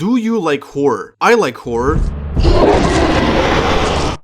Do you like horror? I like horror.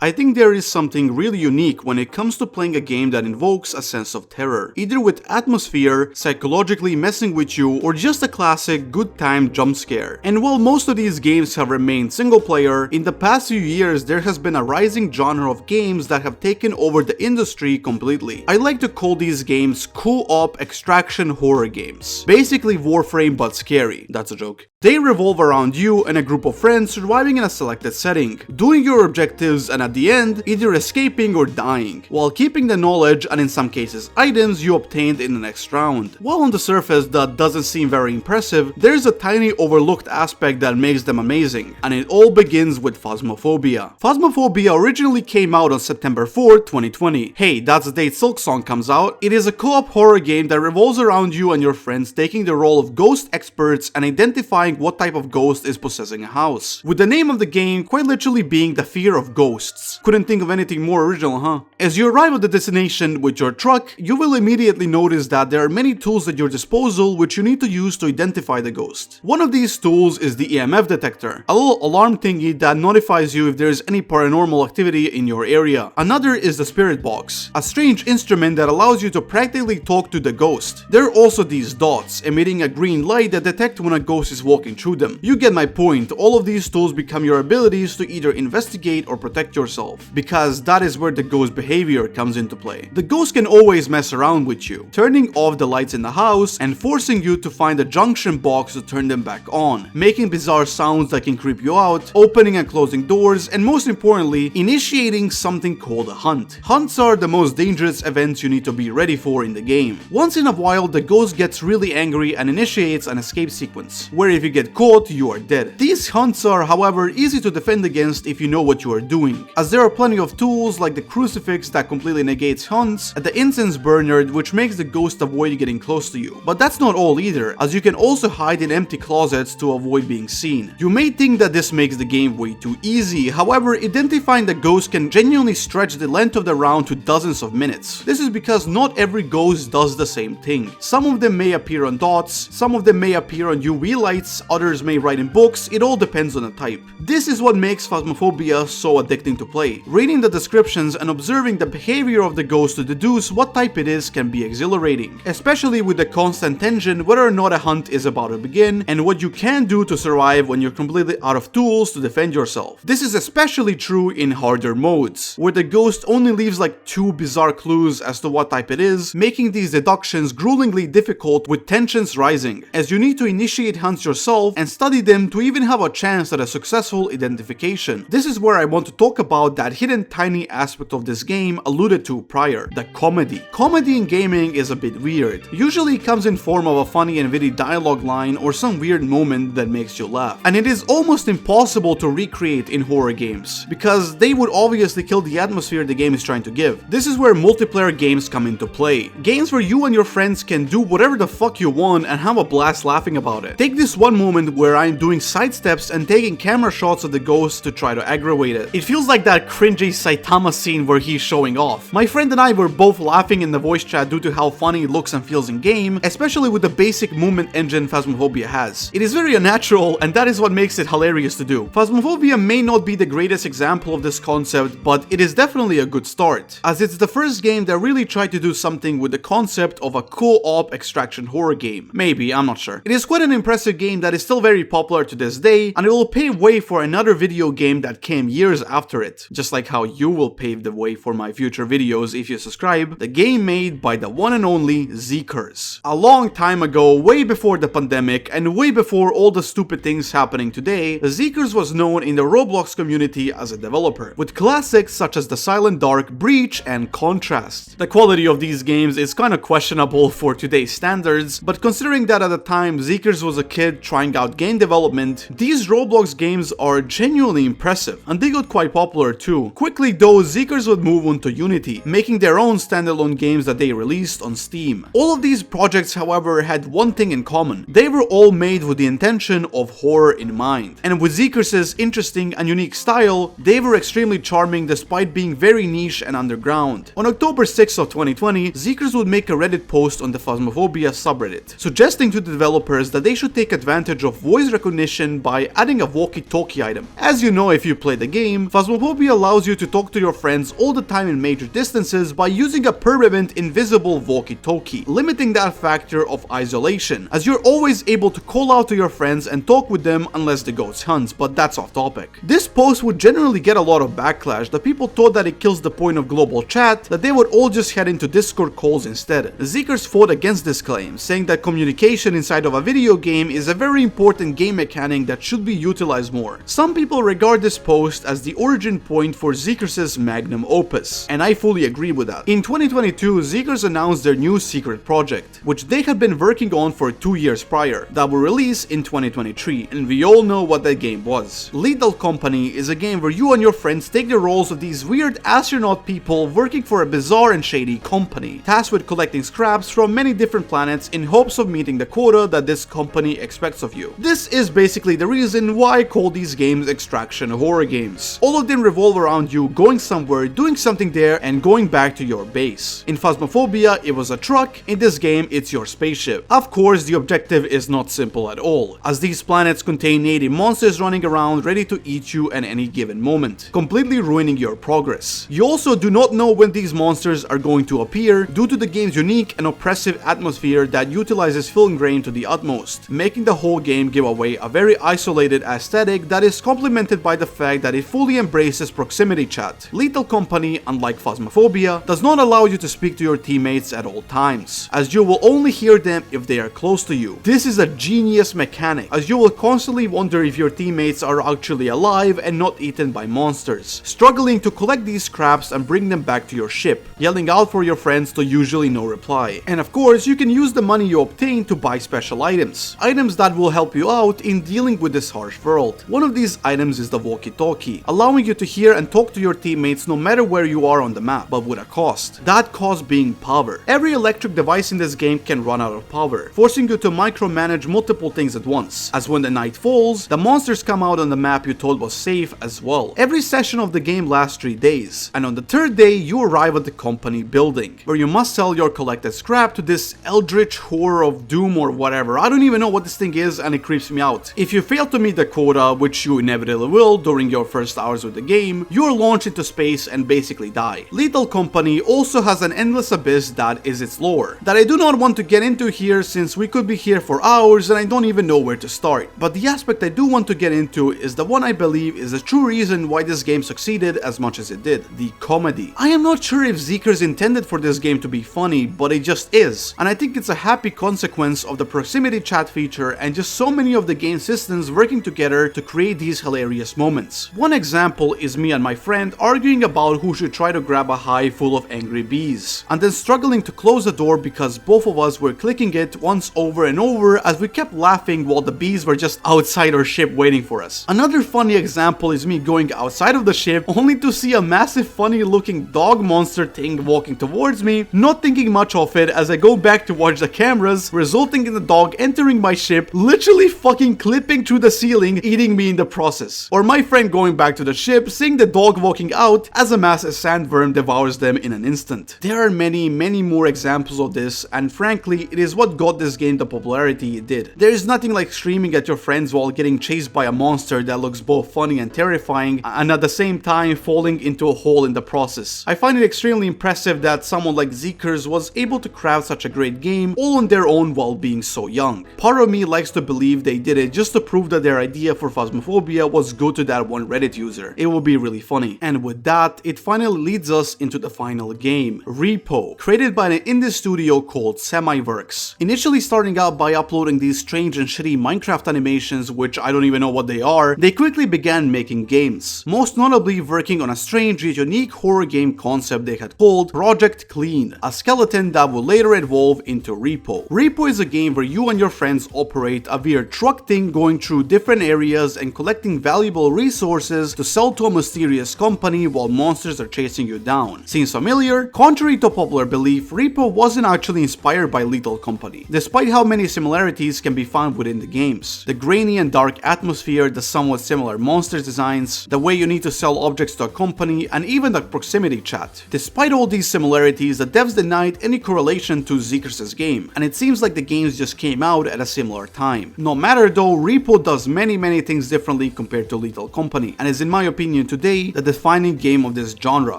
I think there is something really unique when it comes to playing a game that invokes a sense of terror, either with atmosphere, psychologically messing with you, or just a classic good time jump scare. And while most of these games have remained single player, in the past few years there has been a rising genre of games that have taken over the industry completely. I like to call these games co-op extraction horror games. Basically Warframe but scary. That's a joke. They revolve around you and a group of friends surviving in a selected setting, doing your objectives and at the end, either escaping or dying, while keeping the knowledge and in some cases items you obtained in the next round. While on the surface that doesn't seem very impressive, there's a tiny overlooked aspect that makes them amazing, and it all begins with Phasmophobia. Phasmophobia originally came out on September 4, 2020. Hey, that's the date Silksong comes out. It is a co-op horror game that revolves around you and your friends taking the role of ghost experts and identifying what type of ghost is possessing a house, with the name of the game quite literally being the fear of ghosts. Couldn't think of anything more original, huh? As you arrive at the destination with your truck, you will immediately notice that there are many tools at your disposal which you need to use to identify the ghost. One of these tools is the EMF detector, a little alarm thingy that notifies you if there is any paranormal activity in your area. Another is the spirit box, a strange instrument that allows you to practically talk to the ghost. There are also these dots, emitting a green light that detect when a ghost is walking through them. You get my point. All of these tools become your abilities to either investigate or protect yourself, because that is where the ghost behavior comes into play. The ghost can always mess around with you, turning off the lights in the house and forcing you to find a junction box to turn them back on, making bizarre sounds that can creep you out, opening and closing doors, and most importantly, initiating something called a hunt. Hunts are the most dangerous events you need to be ready for in the game. Once in a while, the ghost gets really angry and initiates an escape sequence, where if you get caught, you are dead. These hunts are, however, easy to defend against if you know what you are doing, as there are plenty of tools like the crucifix that completely negates hunts, and the incense burner which makes the ghost avoid getting close to you. But that's not all either, as you can also hide in empty closets to avoid being seen. You may think that this makes the game way too easy, however, identifying the ghost can genuinely stretch the length of the round to dozens of minutes. This is because not every ghost does the same thing. Some of them may appear on dots, some of them may appear on UV lights, others may write in books, it all depends on the type. This is what makes Phasmophobia so addicting to play. Reading the descriptions and observing the behavior of the ghost to deduce what type it is can be exhilarating, especially with the constant tension whether or not a hunt is about to begin and what you can do to survive when you're completely out of tools to defend yourself. This is especially true in harder modes, where the ghost only leaves like 2 bizarre clues as to what type it is, making these deductions gruelingly difficult with tensions rising, as you need to initiate hunts yourself and study them to even have a chance at a successful identification. This is where I want to talk about that hidden tiny aspect of this game alluded to prior, the comedy. Comedy in gaming is a bit weird. Usually it comes in form of a funny and witty dialogue line or some weird moment that makes you laugh. And it is almost impossible to recreate in horror games, because they would obviously kill the atmosphere the game is trying to give. This is where multiplayer games come into play. Games where you and your friends can do whatever the fuck you want and have a blast laughing about it. Take this one moment where I'm doing sidesteps and taking camera shots of the ghost to try to aggravate it. It feels like that cringy Saitama scene where he's showing off. My friend and I were both laughing in the voice chat due to how funny it looks and feels in game, especially with the basic movement engine Phasmophobia has. It is very unnatural, and that is what makes it hilarious to do. Phasmophobia may not be the greatest example of this concept, but it is definitely a good start, as it's the first game that really tried to do something with the concept of a co-op extraction horror game. Maybe, I'm not sure. It is quite an impressive game that is still very popular to this day, and it will pave way for another video game that came years after it, just like how you will pave the way for my future videos if you subscribe. The game made by the one and only Zeekers. A long time ago, way before the pandemic and way before all the stupid things happening today, Zeekers was known in the Roblox community as a developer, with classics such as The Silent Dark, Breach, and Contrast. The quality of these games is kinda questionable for today's standards, but considering that at the time Zeekers was a kid trying out game development, these Roblox games are genuinely impressive, and they got quite popular similar too. Quickly though, Zeekers would move on to Unity, making their own standalone games that they released on Steam. All of these projects, however, had one thing in common. They were all made with the intention of horror in mind. And with Zeekers' interesting and unique style, they were extremely charming despite being very niche and underground. On October 6th of 2020, Zeekers would make a Reddit post on the Phasmophobia subreddit, suggesting to the developers that they should take advantage of voice recognition by adding a walkie-talkie item. As you know if you play the game, Phasmophobia allows you to talk to your friends all the time in major distances by using a permanent invisible walkie-talkie, limiting that factor of isolation, as you're always able to call out to your friends and talk with them unless the ghost hunts, but that's off topic. This post would generally get a lot of backlash, that people thought that it kills the point of global chat, that they would all just head into Discord calls instead. The Zeekers fought against this claim, saying that communication inside of a video game is a very important game mechanic that should be utilized more. Some people regard this post as the origin point for Zeekers' magnum opus, and I fully agree with that. In 2022, Zeekers announced their new secret project, which they had been working on for 2 years prior, that will release in 2023, and we all know what that game was. Lethal Company is a game where you and your friends take the roles of these weird astronaut people working for a bizarre and shady company, tasked with collecting scraps from many different planets in hopes of meeting the quota that this company expects of you. This is basically the reason why I call these games extraction horror games. All of them revolve around you going somewhere, doing something there, and going back to your base. In Phasmophobia, it was a truck. In this game, it's your spaceship. Of course, the objective is not simple at all, as these planets contain native monsters running around ready to eat you at any given moment, completely ruining your progress. You also do not know when these monsters are going to appear due to the game's unique and oppressive atmosphere that utilizes film grain to the utmost, making the whole game give away a very isolated aesthetic that is complemented by the fact that it fully embraces proximity chat. Lethal Company, unlike Phasmophobia, does not allow you to speak to your teammates at all times, as you will only hear them if they are close to you. This is a genius mechanic, as you will constantly wonder if your teammates are actually alive and not eaten by monsters, struggling to collect these scraps and bring them back to your ship, yelling out for your friends to usually no reply. And of course, you can use the money you obtain to buy special items that will help you out in dealing with this harsh world. One of these items is the walkie-talkie, allowing you to hear and talk to your teammates no matter where you are on the map, but with a cost. That cost being power. Every electric device in this game can run out of power, forcing you to micromanage multiple things at once, as when the night falls, the monsters come out on the map you thought was safe as well. Every session of the game lasts 3 days, and on the 3rd day you arrive at the company building, where you must sell your collected scrap to this eldritch horror of doom or whatever. I don't even know what this thing is, and it creeps me out. If you fail to meet the quota, which you inevitably will during your first hours with the game, you are launched into space and basically die. Lethal Company also has an endless abyss that is its lore, that I do not want to get into here since we could be here for hours and I don't even know where to start. But the aspect I do want to get into is the one I believe is the true reason why this game succeeded as much as it did: the comedy. I am not sure if Zeekers intended for this game to be funny, but it just is, and I think it's a happy consequence of the proximity chat feature and just so many of the game systems working together to create these hilarious moments. One example is me and my friend arguing about who should try to grab a hive full of angry bees, and then struggling to close the door because both of us were clicking it once over and over as we kept laughing while the bees were just outside our ship waiting for us. Another funny example is me going outside of the ship only to see a massive funny looking dog monster thing walking towards me, not thinking much of it as I go back to watch the cameras, resulting in the dog entering my ship, literally fucking clipping through the ceiling, eating me in the process. Or my friend going back to the ship, seeing the dog walking out as a massive sandworm devours them in an instant. There are many more examples of this, and frankly, it is what got this game the popularity it did. There is nothing like screaming at your friends while getting chased by a monster that looks both funny and terrifying, and at the same time falling into a hole in the process. I find it extremely impressive that someone like Zeekers was able to craft such a great game all on their own while being so young. Part of me likes to believe they did it just to prove that their idea for Phasmophobia was good to that one Reddit user. It would be really funny. And with that, it finally leads us into the final game, R.E.P.O, created by an indie studio called Semiworks. Initially starting out by uploading these strange and shitty Minecraft animations, which I don't even know what they are, they quickly began making games, most notably working on a strange yet unique horror game concept they had called Project Clean, a skeleton that would later evolve into R.E.P.O. R.E.P.O is a game where you and your friends operate a weird truck thing going through different areas and collecting valuable resources to sell to to a mysterious company while monsters are chasing you down. Seems familiar? Contrary to popular belief, R.E.P.O wasn't actually inspired by Lethal Company, despite how many similarities can be found within the games. The grainy and dark atmosphere, the somewhat similar monsters designs, the way you need to sell objects to a company, and even the proximity chat. Despite all these similarities, the devs denied any correlation to Zekers's game, and it seems like the games just came out at a similar time. No matter though, R.E.P.O does many things differently compared to Lethal Company, and is in my opinion today the defining game of this genre.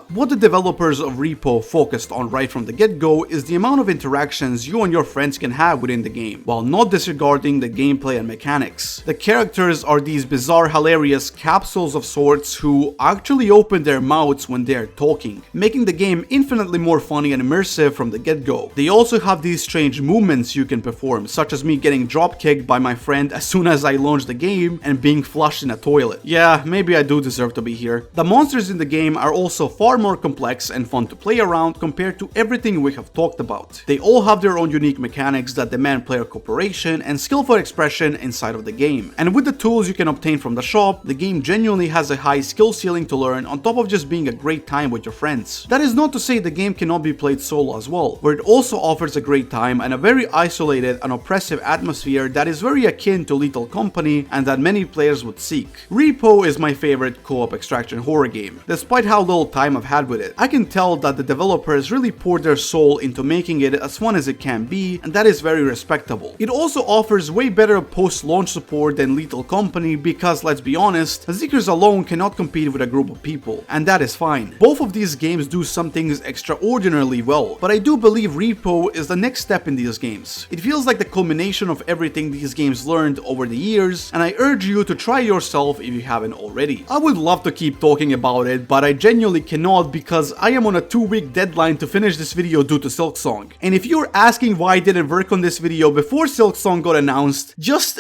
What the developers of R.E.P.O focused on right from the get-go is the amount of interactions you and your friends can have within the game, while not disregarding the gameplay and mechanics. The characters are these bizarre, hilarious capsules of sorts who actually open their mouths when they're talking, making the game infinitely more funny and immersive from the get-go. They also have these strange movements you can perform, such as me getting drop-kicked by my friend as soon as I launch the game and being flushed in a toilet. Yeah, maybe I do deserve to be here. The monsters in the game are also far more complex and fun to play around compared to everything we have talked about. They all have their own unique mechanics that demand player cooperation and skillful expression inside of the game. And with the tools you can obtain from the shop, the game genuinely has a high skill ceiling to learn on top of just being a great time with your friends. That is not to say the game cannot be played solo as well, where it also offers a great time and a very isolated and oppressive atmosphere that is very akin to Lethal Company and that many players would seek. R.E.P.O is my favorite co-op extraction horror game. Despite how little time I've had with it, I can tell that the developers really poured their soul into making it as fun as it can be, and that is very respectable. It also offers way better post-launch support than Lethal Company because, let's be honest, Zekers alone cannot compete with a group of people, and that is fine. Both of these games do some things extraordinarily well, but I do believe R.E.P.O is the next step in these games. It feels like the culmination of everything these games learned over the years, and I urge you to try yourself if you haven't already. I would love to keep talking about it, but I genuinely cannot because I am on a 2-week deadline to finish this video due to Silksong. And if you're asking why I didn't work on this video before Silksong got announced, just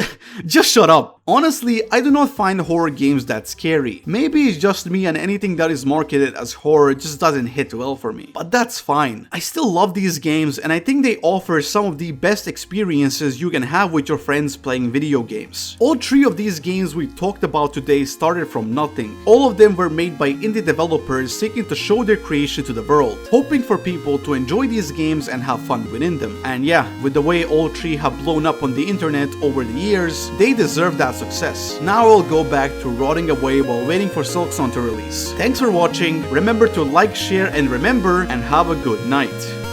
shut up. Honestly, I do not find horror games that scary. Maybe it's just me and anything that is marketed as horror just doesn't hit well for me. But that's fine. I still love these games and I think they offer some of the best experiences you can have with your friends playing video games. All 3 of these games we talked about today started from nothing. All of them were made by indie developers seeking to show their creation to the world, hoping for people to enjoy these games and have fun within them. And yeah, with the way all 3 have blown up on the internet over the years, they deserve that success. Now I'll go back to rotting away while waiting for Silksong to release. Thanks for watching, remember to like, share, and have a good night.